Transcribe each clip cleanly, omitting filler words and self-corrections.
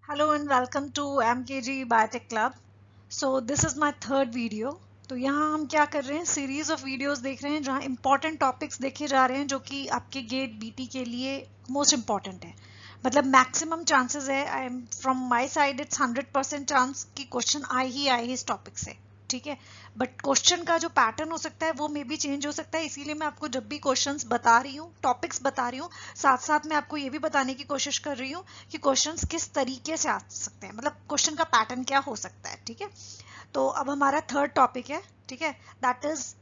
Hello and welcome to MKG Biotech Club. So this is my third video. तो यहाँ हम क्या कर रहे हैं, सीरीज ऑफ वीडियोस देख रहे हैं जहाँ इंपॉर्टेंट टॉपिक्स देखे जा रहे हैं जो कि आपके गेट बीटी के लिए मोस्ट इम्पॉर्टेंट है. मतलब मैक्सिमम चांसेस है, I am from my side it's 100% chance कि क्वेश्चन आए ही इस टॉपिक से. ठीक है, बट क्वेश्चन का जो पैटर्न हो सकता है वो मे भी चेंज हो सकता है. इसीलिए मैं आपको जब भी क्वेश्चंस बता रही हूँ, टॉपिक्स बता रही हूँ, साथ साथ मैं आपको ये भी बताने की कोशिश कर रही हूँ कि क्वेश्चंस किस तरीके से आ सकते हैं, मतलब क्वेश्चन का पैटर्न क्या हो सकता है. ठीक है, तो अब हमारा थर्ड टॉपिक है. ठीक है, दैट इज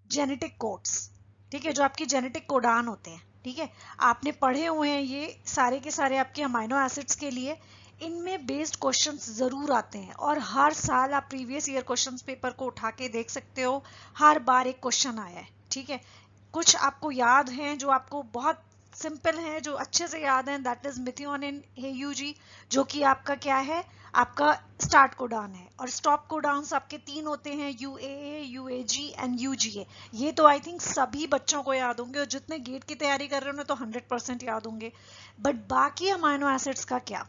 जेनेटिक कोड्स. ठीक है, जो आपकी जेनेटिक कोडान होते हैं. ठीक है, आपने पढ़े हुए हैं ये सारे के सारे आपके अमाइनो एसिड्स के लिए. इनमें बेस्ड क्वेश्चंस जरूर आते हैं और हर साल आप प्रीवियस ईयर क्वेश्चंस पेपर को उठा के देख सकते हो, हर बार एक क्वेश्चन आया है. ठीक है, कुछ आपको याद हैं जो आपको बहुत सिंपल हैं, जो अच्छे से याद हैं. दैट इज मिथियोनिन एयूजी, जो कि आपका क्या है, आपका स्टार्ट कोडान है. और स्टॉप कोडाउन्स आपके तीन होते हैं, यूएए, यूएजी एंड यूजीए. ये तो आई थिंक सभी बच्चों को याद होंगे और जितने गेट की तैयारी कर रहे हैं उन्हें तो 100% याद होंगे. बट बाकी अमाइनो एसिड्स का क्या?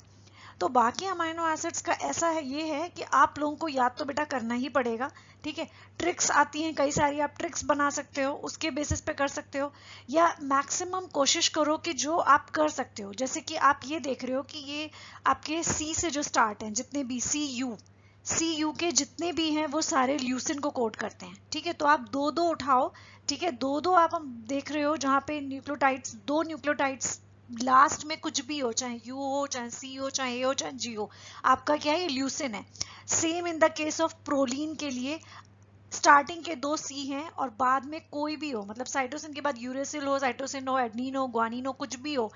तो बाकी अमाइनो एसिड्स का ऐसा है, ये है कि आप लोगों को याद तो बेटा करना ही पड़ेगा. ठीक है, ट्रिक्स आती हैं कई सारी, आप ट्रिक्स बना सकते हो, उसके बेसिस पे कर सकते हो, या मैक्सिमम कोशिश करो कि जो आप कर सकते हो. जैसे कि आप ये देख रहे हो कि ये आपके सी से जो स्टार्ट हैं, जितने भी सी यू के जितने भी हैं वो सारे ल्यूसिन को कोड करते हैं. ठीक है, तो आप दो दो उठाओ. ठीक है, दो दो आप हम देख रहे हो जहाँ पे न्यूक्लियोटाइड्स, दो न्यूक्लियोटाइड्स लास्ट में कुछ भी हो, चाहे यू हो, चाहे सी हो, चाहे ए हो, चाहे जी हो, आपका क्या है, ल्यूसिन है. Same in the case of proline के लिए, स्टार्टिंग के दो सी हैं और बाद में कोई भी हो, मतलब साइटोसिन के बाद यूरेसिल हो, साइटोसिन हो, एडनिन हो, ग्वानिन हो, कुछ भी हो,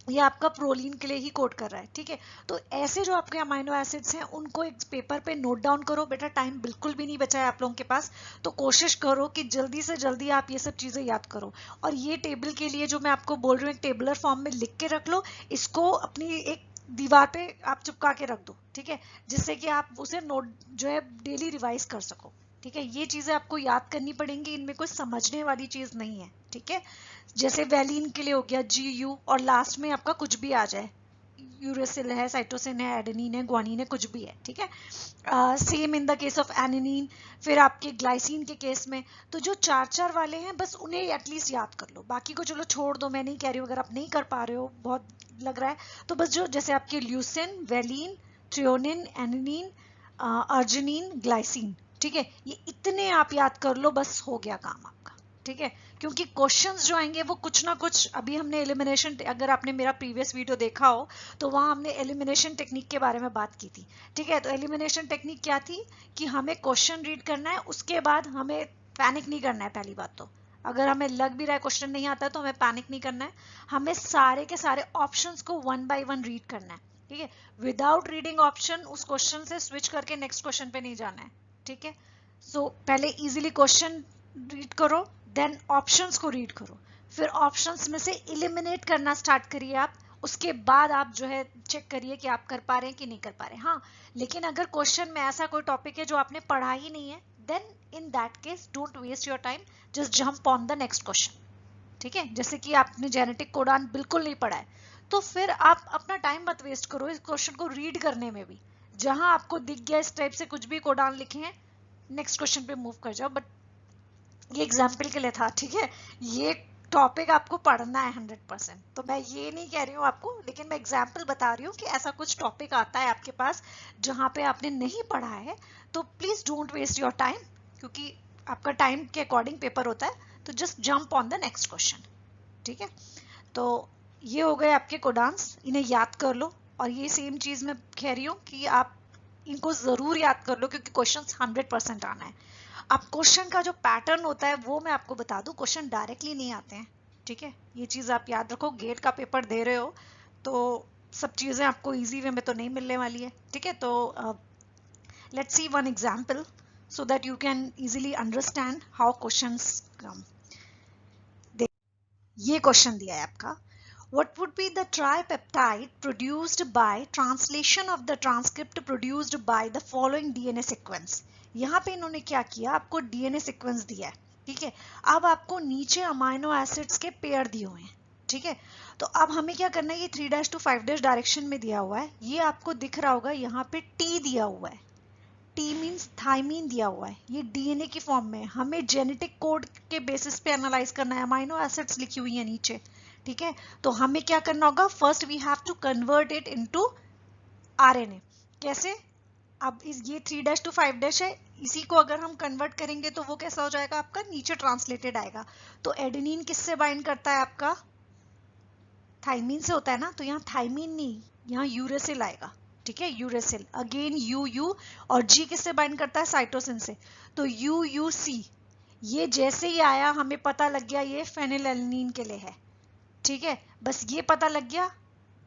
ये आपका प्रोलीन के लिए ही कोड कर रहा है. ठीक है, तो ऐसे जो आपके अमाइनो एसिड्स हैं उनको एक पेपर पे नोट डाउन करो. बेटा टाइम बिल्कुल भी नहीं बचा है आप लोगों के पास, तो कोशिश करो कि जल्दी से जल्दी आप ये सब चीज़ें याद करो. और ये टेबल के लिए जो मैं आपको बोल रही हूँ, एक टेबलर फॉर्म में लिख के रख लो. इसको अपनी एक दीवार पे आप चिपका के रख दो. ठीक है, जिससे कि आप उसे नोट जो है डेली रिवाइज कर सको. ठीक है, ये चीज़ें आपको याद करनी पड़ेंगी, इनमें कोई समझने वाली चीज़ नहीं है. ठीक है, जैसे वैलिन के लिए हो गया जी यू और लास्ट में आपका कुछ भी आ जाए, यूरेसिल है, साइटोसिन है, एडेनिन है, ग्वानिन है, कुछ भी है. ठीक है, same in the case of alanine. फिर आपके ग्लाइसिन के केस में तो जो चार चार वाले हैं बस उन्हें एटलीस्ट याद कर लो, बाकी को चलो छोड़ दो, मैं नहीं कह रही हूँ. अगर आप नहीं कर पा रहे हो, बहुत लग रहा है, तो बस जो जैसे आपके leucine, valine, threonine, alanine, arginine, glycine. ठीक है, ये इतने आप याद कर लो, बस हो गया काम आपका. ठीक है, क्योंकि क्वेश्चंस जो आएंगे वो कुछ ना कुछ, अभी हमने एलिमिनेशन, अगर आपने मेरा प्रीवियस वीडियो देखा हो तो वहाँ हमने एलिमिनेशन टेक्निक के बारे में बात की थी. ठीक है, तो एलिमिनेशन टेक्निक क्या थी कि हमें क्वेश्चन रीड करना है, उसके बाद हमें पैनिक नहीं करना है. पहली बात तो अगर हमें लग भी रहा है क्वेश्चन नहीं आता है तो हमें पैनिक नहीं करना है. हमें सारे के सारे ऑप्शंस को वन बाय वन रीड करना है. ठीक है, विदाउट रीडिंग ऑप्शन उस क्वेश्चन से स्विच करके नेक्स्ट क्वेश्चन पे नहीं जाना है. ठीक है, सो पहले इजीली क्वेश्चन रीड करो, देन ऑप्शंस को रीड करो, फिर ऑप्शंस में से एलिमिनेट करना स्टार्ट करिए आप. उसके बाद आप जो है चेक करिए कि आप कर पा रहे हैं कि नहीं कर पा रहे हैं. हाँ, लेकिन अगर क्वेश्चन में ऐसा कोई टॉपिक है जो आपने पढ़ा ही नहीं है, then in that case don't waste your time, just jump on the next question. ठीक है, जैसे कि आपने जेनेटिक कोडान बिल्कुल नहीं पढ़ा है, तो फिर आप अपना टाइम मत वेस्ट करो इस क्वेश्चन को रीड करने में भी. जहां आपको दिख गया इस टाइप से कुछ भी कोडान लिखे हैं, नेक्स्ट क्वेश्चन पे मूव कर जाओ. बट ये एग्जाम्पल के लिए था. ठीक है, ये टॉपिक आपको पढ़ना है 100%, तो मैं ये नहीं कह रही हूँ आपको, लेकिन मैं एग्जाम्पल बता रही हूँ कि ऐसा कुछ टॉपिक आता है आपके पास जहाँ पे आपने नहीं पढ़ा है, तो please don't waste your time, क्योंकि आपका टाइम के अकॉर्डिंग पेपर होता है. तो just jump on the next question. ठीक है, तो ये हो गए आपके कोडांस, इन्हें याद कर लो. और ये सेम चीज मैं कह रही हूँ कि आप इनको जरूर याद कर लो, क्योंकि क्वेश्चन 100% आना है. अब क्वेश्चन का जो पैटर्न होता है वो मैं आपको बता दूं, क्वेश्चन डायरेक्टली नहीं आते हैं. ठीक है, ये चीज आप याद रखो. गेट का पेपर दे रहे हो तो सब चीजें आपको इजी वे में तो नहीं मिलने वाली है. ठीक है, तो let's see one example so that you can easily understand how questions come. ये क्वेश्चन दिया है आपका, what would be the tripeptide produced by translation of the transcript produced by the following DNA sequence. यहाँ पे इन्होंने क्या किया, आपको DNA सीक्वेंस दिया है. ठीक है, अब आपको नीचे अमाइनो एसिड्स के पेयर दिए हुए हैं. ठीक है। तो अब हमें क्या करना है, ये 3' to 5' डायरेक्शन में दिया हुआ है, ये आपको दिख रहा होगा यहाँ पे T दिया हुआ है, T मीन्स थाइमीन दिया हुआ है, ये डीएनए की फॉर्म में। हमें जेनेटिक कोड के बेसिस पे एनालाइज करना है, अमाइनो एसिड्स लिखी हुई है नीचे, ठीक है। तो हमें क्या करना होगा, first we have to convert it into RNA. कैसे, अब ये 3' to 5' है, इसी को अगर हम कन्वर्ट करेंगे तो वो कैसा हो जाएगा आपका, नीचे ट्रांसलेटेड आएगा। तो एडेनिन किससे बाइंड करता है आपका, थाइमीन से होता है ना, तो यहाँ थाइमीन नहीं, यहाँ यूरेसिल आएगा, ठीक है, यूरेसिल। अगेन यू और जी किससे बाइंड करता है, साइटोसिन से, तो यूसी। ये जैसे ही आया हमें पता लग गया ये फेनिलएलनिन के लिए है, ठीक है, बस ये पता लग गया।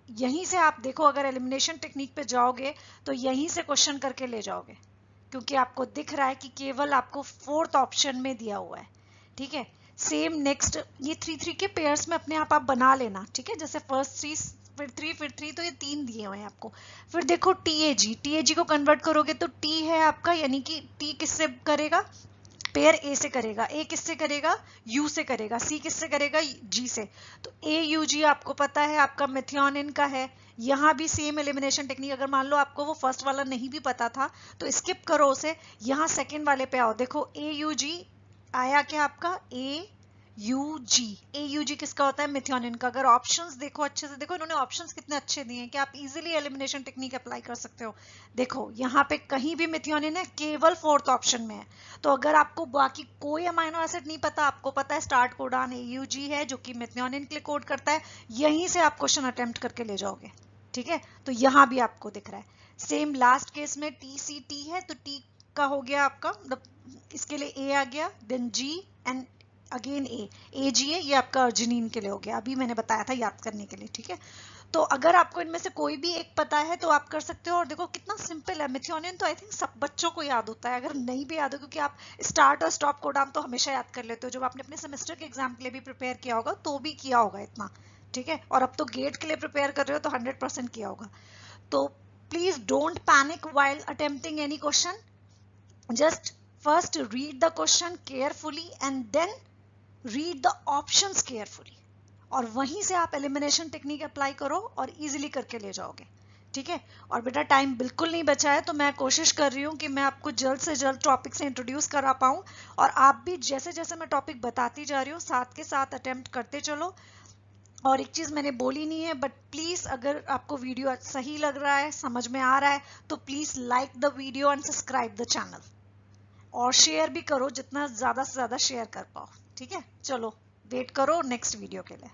यहीं से आप देखो, अगर एलिमिनेशन टेक्निक पे जाओगे तो यहीं से क्वेश्चन करके ले जाओगे, क्योंकि आपको दिख रहा है कि केवल आपको 4th ऑप्शन में दिया हुआ है, ठीक है। सेम नेक्स्ट, ये 3 के पेयर्स में अपने आप बना लेना, ठीक है, जैसे फर्स्ट 3 फिर 3 तो ये 3 दिए हुए हैं आपको। फिर देखो टीएजी को कन्वर्ट करोगे तो टी है आपका, यानी कि टी किससे करेगा, पेयर ए से करेगा, ए किससे करेगा, यू से करेगा, सी किससे करेगा, जी से। तो ए यू जी आपको पता है आपका मेथियोनिन का है। यहाँ भी सेम एलिमिनेशन टेक्निक, अगर मान लो आपको वो फर्स्ट वाला नहीं भी पता था तो स्किप करो उसे, यहाँ सेकंड वाले पे आओ। देखो ए यू जी आया क्या आपका, ए यू जी किसका होता है, मेथियोनिन का। अगर ऑप्शंस देखो अच्छे से, देखो इन्होंने ऑप्शंस कितने अच्छे दिए हैं कि आप इजीली एलिमिनेशन टेक्निक अप्लाई कर सकते हो। देखो यहाँ पे कहीं भी मेथियोनिन है, केवल 4th ऑप्शन में है। तो अगर आपको बाकी कोई अमाइनो एसिड नहीं पता, आपको पता है स्टार्ट कोडान AUG है जो कि मेथियोनिन के लिए कोड करता है, यहीं से आप क्वेश्चन अटेम्प्ट करके ले जाओगे, ठीक है। तो यहाँ भी आपको दिख रहा है। सेम लास्ट केस में TCT है, तो T का हो गया आपका, इसके लिए A आ गया, then G and again AG है, ये आपका अर्जिनिन के लिए हो गया, अभी मैंने बताया था याद करने के लिए, ठीक है। तो अगर आपको इनमें से कोई भी एक पता है तो आप कर सकते हो। और देखो कितना सिंपल है, मेथियोनिन तो आई थिंक सब बच्चों को याद होता है, अगर नहीं भी याद हो, क्योंकि आप स्टार्ट और स्टॉप कोडान तो हमेशा याद कर लेते हो, जब आपने अपने सेमेस्टर के एग्जाम के लिए भी प्रिपेयर किया होगा तो भी किया होगा इतना, ठीक है। और अब तो गेट के लिए प्रिपेयर कर रहे हो तो 100% किया होगा। तो please don't panic while attempting any question, just first read the question carefully and then read the options carefully, और वहीं से आप एलिमिनेशन टेक्निक अप्लाई करो और इजीली करके ले जाओगे, ठीक है। और बेटा टाइम बिल्कुल नहीं बचा है, तो मैं कोशिश कर रही हूँ कि मैं आपको जल्द से जल्द टॉपिक से इंट्रोड्यूस करा पाऊँ, और आप भी जैसे जैसे मैं टॉपिक बताती जा रही हूँ साथ के साथ अटेम्प्ट करते चलो। और एक चीज मैंने बोली नहीं है, बट प्लीज अगर आपको वीडियो सही लग रहा है, समझ में आ रहा है, तो please like the video and subscribe the channel, और शेयर भी करो, जितना ज्यादा से ज्यादा शेयर कर पाओ, ठीक है। चलो वेट करो नेक्स्ट वीडियो के लिए।